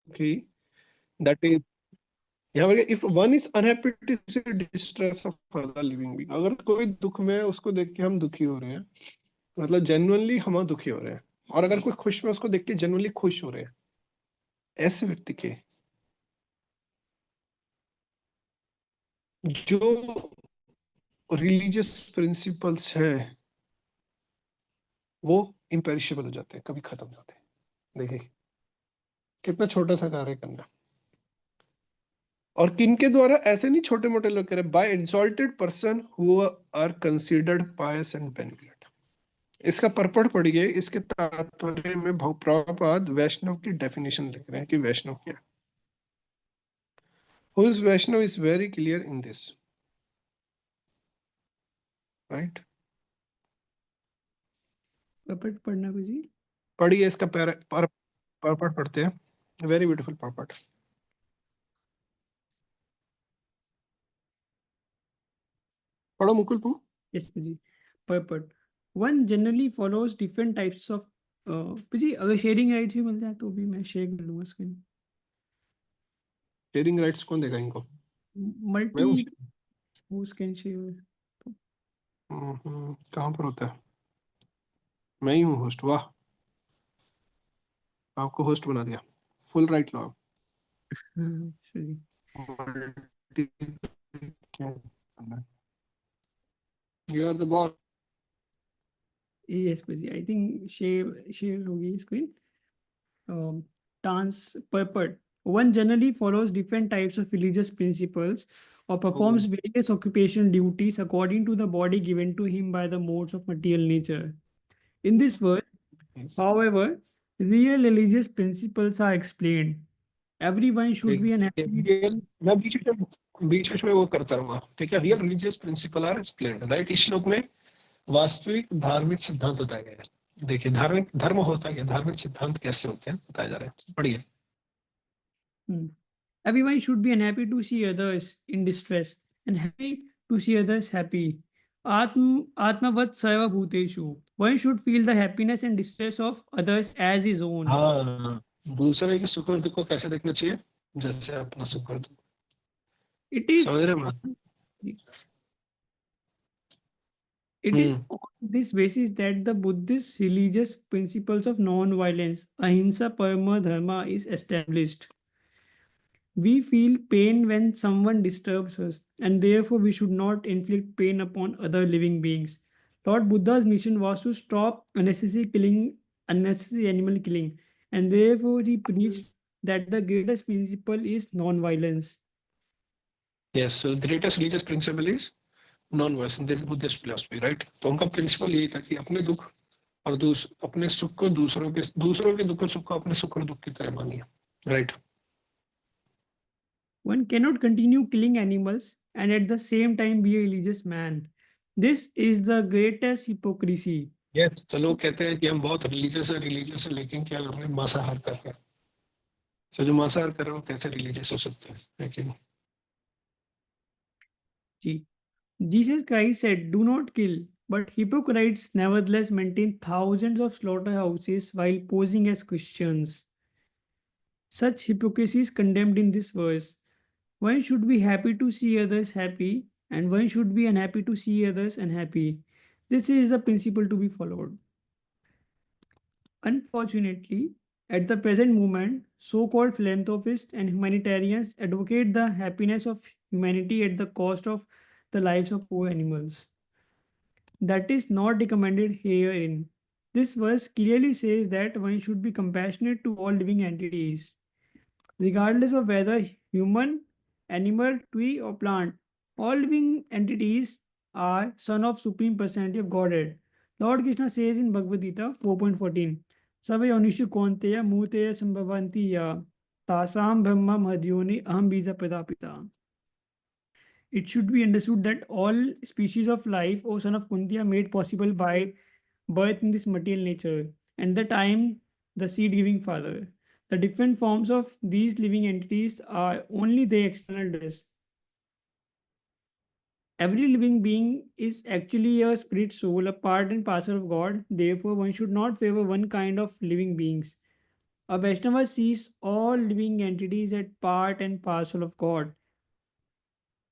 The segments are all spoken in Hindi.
Okay, that is यहाँ पर if one is unhappy to see distress of other living being, अगर कोई दुख में है उसको देख के हम दुखी हो रहे हैं, मतलब जेन्युइनली हम दुखी हो रहे हैं, और अगर कोई खुश में उसको देख के जेन्युइनली खुश हो रहे हैं, ऐसे व्यक्ति के जो रिलीजियस प्रिंसिपल्स हैं वो इम्पेरिशेबल हो जाते हैं, कभी खत्म हो जाते हैं। देखिए कितना छोटा सा कार्य करना, और किनके द्वारा, ऐसे नहीं छोटे मोटे लोग कह रहे, by exalted person who are considered pious and benefit. इसका परपट पढ़िए, इसके तात्पर्य में प्रभुपाद वैष्णव की डेफिनेशन लिख रहे हैं कि वैष्णव क्या है। Who is Vaishnav is very clear in this, right. Purport पढ़ना गुरुजी। पढ़िए इसका परपट पढ़ते हैं, वेरी ब्यूटीफुल परपट। पढ़ो मुकुल पू। Yes, जी। Purport, one generally follows different types of जी अगर शेयरिंग राइट्स भी मिल जाए तो भी मैं शेयर कर लूंगा स्क्रीन। शेयरिंग राइट्स कौन देगा इनको? मैं मल्टी हूँ। Host can share. कहाँ पर होता है? मैं ही हूँ होस्ट। वाह, आपको होस्ट बना दिया, फुल राइट लो आप। जी। You are the boss. Yes, जी आई थिंक शेयर होगी screen. Dance purport. One generally follows different types of religious principles or performs various occupational duties according to the body given to him by the modes of material nature. In this verse, however, real religious principles are explained. Everyone should be an happy. मैं बीच में वो करता रहूंगा, ठीक है। Real religious principle are explained, right. इस श्लोक में वास्तविक धार्मिक सिद्धांत बताया गया है। देखिए धार्मिक धर्म होता है, धार्मिक सिद्धांत कैसे होते हैं बताए जा रहे हैं, पढ़िए। Everyone should be unhappy to see others in distress and happy to see others happy. Atmavat sarva bhuteshu. One should feel the happiness and distress of others as his own. हाँ, दूसरे के सुख और दुख को कैसे देखना चाहिए? जैसे अपना सुख और दुख। It is समझ रहे हैं? it is on this basis that the Buddhist religious principles of non-violence, ahimsa parama dharma, is established. We feel pain when someone disturbs us, and therefore we should not inflict pain upon other living beings. Lord Buddha's mission was to stop unnecessary killing, unnecessary animal killing, and therefore he preached that the greatest principle is non-violence. Yes, so the greatest religious principle is non-violence in this Buddhist philosophy, right? तो उनका प्रिंसिपल यही था कि अपने दुख और अपने सुख को दूसरों के दुख और सुख को अपने सुख और दुख की तरह मानिए, right. One cannot continue killing animals and at the same time be a religious man. This is the greatest hypocrisy. Yes, तो लोग कहते हैं कि हम बहुत रिलीजियस है, लेकिन क्या कर रहे हैं? मांसाहार कर रहे हैं। तो जो मांसाहार कर रहे हैं वो कैसे रिलीजियस हो सकते हैं, है कि नहीं? Jesus Christ said, "Do not kill," but hypocrites nevertheless maintain thousands of slaughterhouses while posing as Christians. Such hypocrisy is condemned in this verse. One should be happy to see others happy, and one should be unhappy to see others unhappy. This is the principle to be followed. Unfortunately, at the present moment, so called philanthropists and humanitarians advocate the happiness of humanity at the cost of the lives of poor animals. That is not recommended herein. This verse clearly says that one should be compassionate to all living entities, regardless of whether human, animal, tree, or plant. All living entities are son of supreme personality of Godhead. Lord Krishna says in Bhagavad Gita 4.14, Sabe Onishu Konteya Muteya Sambhavanti Ya Tasam Brahma Madhyoni Aham Bija Pradapita. It should be understood that all species of life, O son of Kunti, are made possible by birth in this material nature and the time the seed giving father. The different forms of these living entities are only the external dress. Every living being is actually a spirit soul, a part and parcel of God. Therefore, one should not favor one kind of living beings. A Vaishnava sees all living entities as part and parcel of God,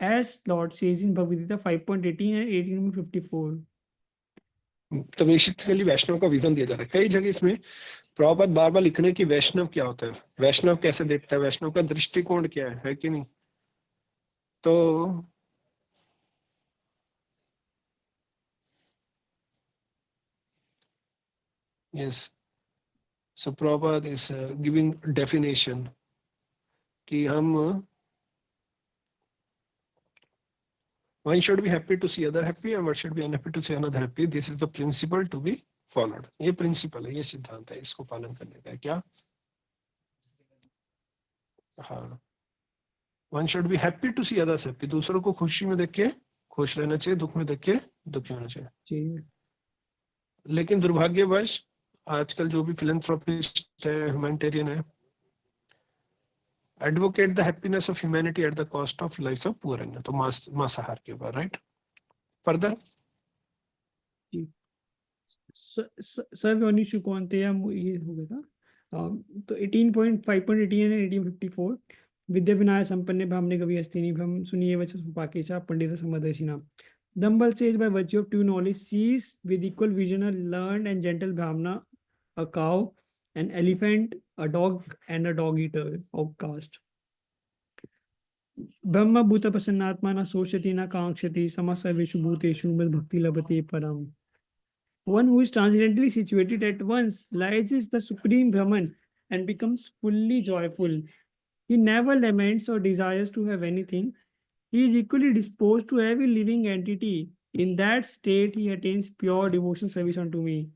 as Lord says in Bhagavad Gita 5.18 and 1854. तो बेसिकली वैष्णव का विजन दिया जा रहा है कई जगह इसमें। प्रभुपाद बार बार लिख रहे हैं कि वैष्णव क्या होता है, वैष्णव कैसे देखता है, वैष्णव का दृष्टिकोण क्या है कि नहीं। तो yes, so Prabhupada is giving definition कि हम one should be happy to see other happy and one should be unhappy to see another happy. This is the principle to be followed. ये प्रिंसिपल है, ये सिद्धांत है, इसको पालन करने का है क्या। हाँ, one should be happy to see others happy, दूसरों को खुशी में देख के खुश रहना चाहिए, दुख में देख के दुखी होना चाहिए। लेकिन दुर्भाग्यवश आजकल जो भी फिलैंथ्रोपिस्ट है, ह्यूमैनिटेरियन है, advocate the happiness of humanity at the cost of life of poor and, तो मांसाहार के ऊपर। राइट, फर्दर सर्व शुकोन्तेया ये हो गया था। तो 18.5.18 and 1854 विद्या विनाय संपन्ने भामने कवि हस्तिनी भ्रम सुनिए वचस उपाकेशा पंडित समदर्शिना। Dumble says by virtue of true knowledge sees with equal vision a learned and gentle Brahmana, a cow, an elephant, a dog, and a dog eater outcast. Brahma bhuta prasannatma na soshati na kankshati samasarveshu bhuteshu mad bhakti labhate param. One who is transcendently situated at once realizes the supreme Brahman and becomes fully joyful. He never laments or desires to have anything. He is equally disposed to every living entity. In that state, he attains pure devotional service unto me.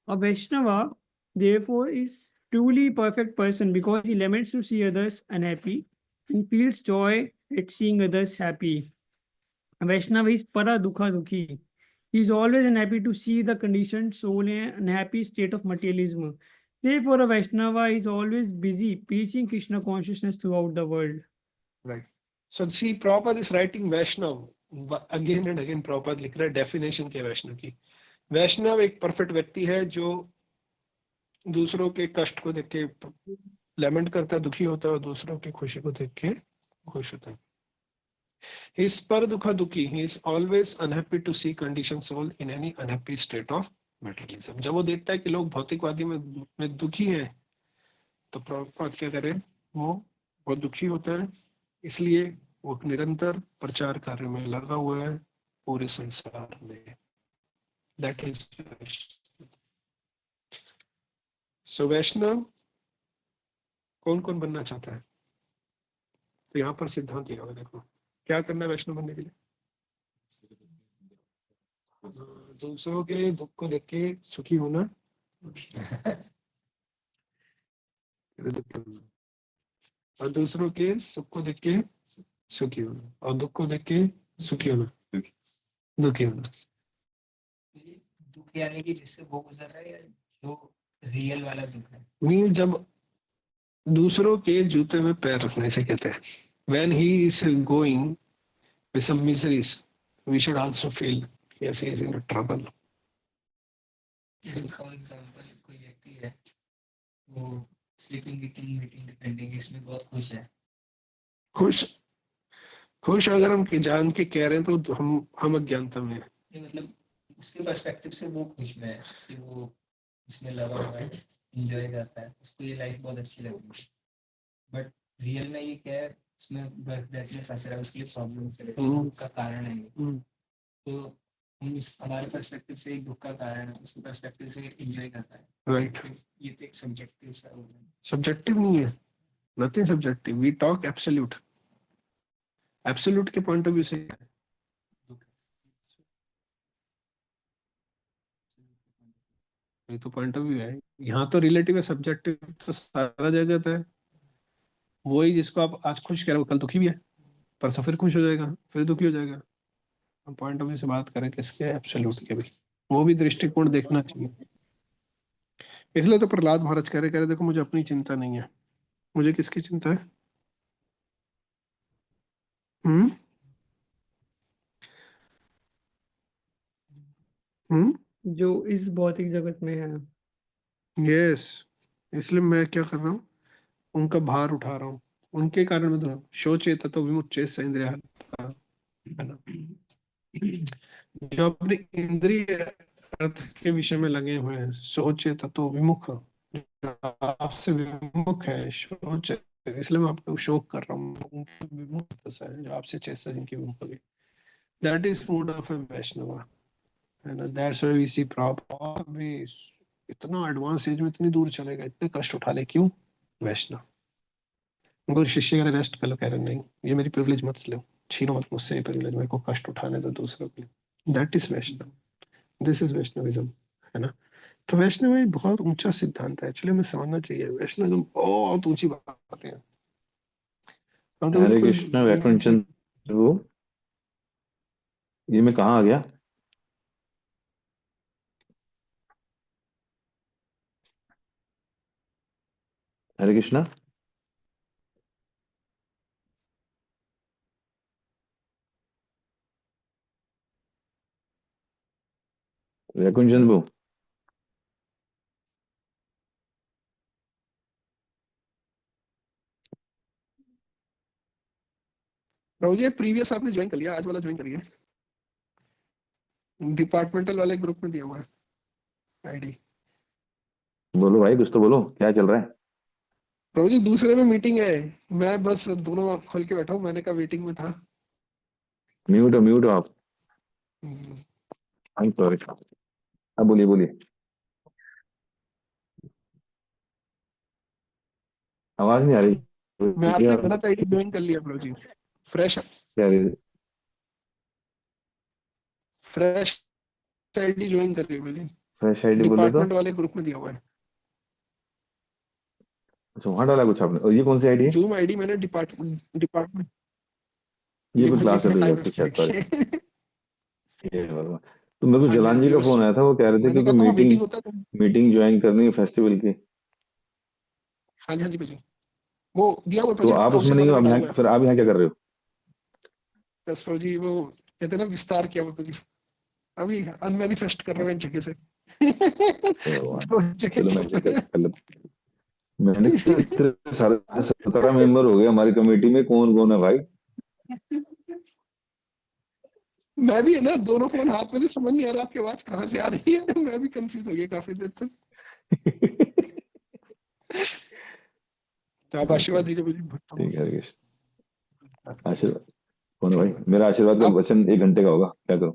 A Vaishnava, therefore, is truly perfect person because he laments to see others unhappy and feels joy at seeing others happy. A Vaishnava is para dukha dukhi. He is always unhappy to see the conditioned soul in an unhappy state of materialism. Therefore, a Vaishnava is always busy preaching Krishna consciousness throughout the world. Right. So see, Prabhupada is writing Vaishnav again and again. Prabhupada लिख रहा है डेफिनेशन के वैष्णव की। वैष्णव एक परफेक्ट व्यक्ति है जो दूसरों के कष्ट को देख के लेमेंट करता है, दुखी होता है, और दूसरों की खुशी को देख के खुश होता है। He is पर दुखा दुखी. He is always unhappy to see conditioned soul in any unhappy state of materialism. जब वो देखता है कि लोग भौतिकवादी में दुखी हैं, तो प्रभुपाद क्या करे, वो बहुत दुखी होता है, इसलिए वो निरंतर प्रचार कार्य में लगा हुआ है पूरे संसार में। That is so वैष्णव कौन कौन बनना चाहता है, तो यहाँ पर सिद्धांत लिया हुआ है। देखो क्या करना है वैष्णव बनने के लिए, दूसरों के दुख को देख के सुखी होना और दूसरों के सुख को देख के सुखी होना, और दुख को देख के सुखी होना, दुखी होना। दुख यानी कि जिससे वो गुजर रहा है या जो रियल वाला दुख है। मीन जब दूसरों के जूते में पैर रखने से कहते हैं, when he is going with some miseries we should also feel yes he is in a trouble. जैसे फॉर एग्जांपल कोई व्यक्ति है वो स्लीपिंग ईटिंग मीटिंग डिपेंडिंग इसमें बहुत खुश है। खुश अगर हम जान के कह रहे हैं तो हम अज्ञानता में है। मतलब उसके पर्सपेक्टिव से वो खुश में है कि वो इसमें लगा हुआ है, एंजॉय करता है, उसको ये लाइफ बहुत अच्छी लग रही है। बट रियल में ये क्या है, उसमें बर्थ डेथ में फंस रहा है, उसके लिए प्रॉब्लम का कारण है। तो हम इस हमारे पर्सपेक्टिव से एक दुख का कारण है, उसके पर्सपेक्टिव से एंजॉय करता है। राइट, ये तो एक सब्जेक्टिव सा हो गया। सब्जेक्टिव नहीं है, nothing subjective, we talk absolute. Absolute के पॉइंट ऑफ व्यू से ये तो पॉइंट ऑफ व्यू है, यहाँ तो रिलेटिव है, सब्जेक्टिव तो सारा जगत है। वही जिसको आप आज खुश कह रहे हो कल दुखी भी है, परसों फिर खुश हो जाएगा, फिर दुखी हो जाएगा। हम पॉइंट ऑफ व्यू से बात करें किसके, एब्सोल्यूट के भी, वो भी दृष्टिकोण देखना चाहिए। इसलिए तो प्रहलाद महाराज कह रहे देखो मुझे अपनी चिंता नहीं है, मुझे किसकी चिंता है? जो इस भौतिक जगत में है। यस, इसलिए मैं क्या कर रहा हूँ, उनका भार उठा रहा हूँ, उनके कारण मैं तो शोचेत तो विमुच्य इंद्रिय, है ना। जो अपने इंद्रिय अर्थ के विषय में लगे हुए हैं, सोचे तत्व विमुख, आपसे विमुख है, सोच, इसलिए मैं आपको शोक कर रहा हूँ, विमुख दशा है जो आपसे चेष्टा जिनकी विमुख हो गई। That is mood of a Vaishnav, है ना। That's why we see problem, भी इतना एडवांस एज में इतनी दूर चलेगा, इतने कष्ट उठा ले, क्यों? वैष्णव। उनको शिष्य कह रहे रेस्ट कर लो, कह रहे नहीं, ये मेरी प्रिविलेज मत लो, छीनो मत मुझसे ये प्रिविलेज, मेरे को कष्ट उठाने दो दूसरों के लिए। That is Vaishnav, this is Vaishnavism, है ना। तो वैष्णव एक बहुत ऊंचा सिद्धांत है, एक्चुअली हमें समझना चाहिए, वैष्णविज्म बहुत ऊंची बातें हैं। हम तो हरे बिल्कुल कृष्ण वैकुंठ चंद वो, ये मैं कहाँ आ गया? हरे कृष्णा, वैकुंठ चंद वो, प्रभु जी प्रीवियस आपने ज्वाइन कर लिया, आज वाला ज्वाइन करिए, डिपार्टमेंटल वाले ग्रुप में दिया हुआ है आईडी। बोलो भाई, कुछ तो बोलो, क्या चल रहा है? प्रभु जी दूसरे में मीटिंग है, मैं बस दोनों आँख खोल के बैठा हूँ, मैंने कहा मीटिंग में था। म्यूट हो आप। हम्म, आई सॉरी, अब बोलिए बोलिए, आवाज नहीं आ रही। मैं आपने क्या गलत आईडी ज्वाइन कर लिया प्रभु जी, फ्रेश क्या रही? फ्रेश आईडी ज्वाइन कर लिया प्रभु जी, फ्रेश आईडी बोले तो? डिपार्टमेंट वाले ग्रुप में दिया हुआ है। अच्छा, वहां डाला कुछ आपने, और ये कौन सी आईडी है? जूम आईडी मैंने डिपार्टमेंट ये कोई प्रभु जी क्लास है तो टाइम आपकी शायद, स्पेंड सॉरी। किए। ये भगवान। तो मेरे को हाँ जी हाँ जलान जी जी, का बस फोन आया था, वो कह रहे थे मैंने क्योंकि कहा था वहाँ मीटिंग मीटिंग होता तो। मीटिंग ज्वाइन करनी है फेस्टिवल की। हाँ जी प्रभु जी, वो दिया हुआ तो प्रोजेक्ट आप उसमें काउंसिल नहीं वाले हो, ने आप डाला यहाँ, हुआ है। फिर आप यहाँ क्या कर रहे हो? बस प्रभु जी वो कहते हैं ना विस्तार किया हुआ प्रभु जी, अभी अनमैनिफेस्ट कर रहे हैं जगह से। हे भगवान, तो जगह चलो मैं चल रहे कर लेता। मैंने इतने सारे 17 मेंबर हो गए हमारी कमेटी में, कौन कौन है भाई? हैं। मैं भी है ना, दोनों फोन हाथ में थे, समझ नहीं आ रहा आपकी आवाज कहाँ से आ रही है। मैं भी कंफ्यूज हो गया काफी देर तक। तो आप आशीर्वाद दीजिए मुझे, भक्त हूँ। ठीक है हरीश, बस करिए। आशीर्वाद। कौन है भाई? मेरा आशीर्वाद का आप वचन 1 घंटे का होगा, क्या करूं?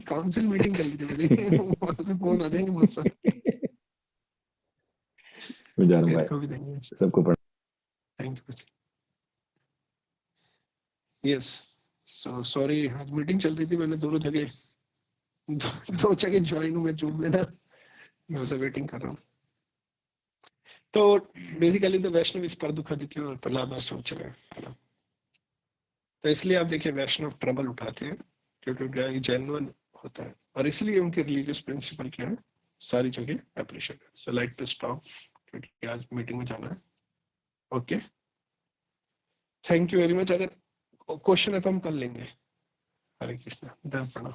काउंसिल मीटिंग कर लीजिए मुझे, वहां से फोन आ जाएंगे बहुत सारे। मैं जा रहा हूँ, मेरे भाई को भी देंगे। सबको पढ़। Thank you. Yes, so sorry, आज मीटिंग चल रही थी, मैंने दोनों जगह दो जगह ज्वाइन हूँ मैं, जूम में ना, मैं उधर वेटिंग कर रहा हूँ। तो बेसिकली तो वैष्णव इस पर दुख दिखी और प्रहलाद सोच रहे हैं, है ना। तो इसलिए आप देखिए वैष्णव ट्रबल उठाते हैं क्योंकि उनका जेन्युइन होता है, और इसलिए उनके रिलीजियस प्रिंसिपल क्या है, सारी जगह अप्रिशिएट है। सो लाइक टू स्टॉप क्योंकि आज मीटिंग में जाना है। Okay, thank you very much. अगर क्वेश्चन है तो हम कर लेंगे। हरे कृष्णा, धन प्रणाम।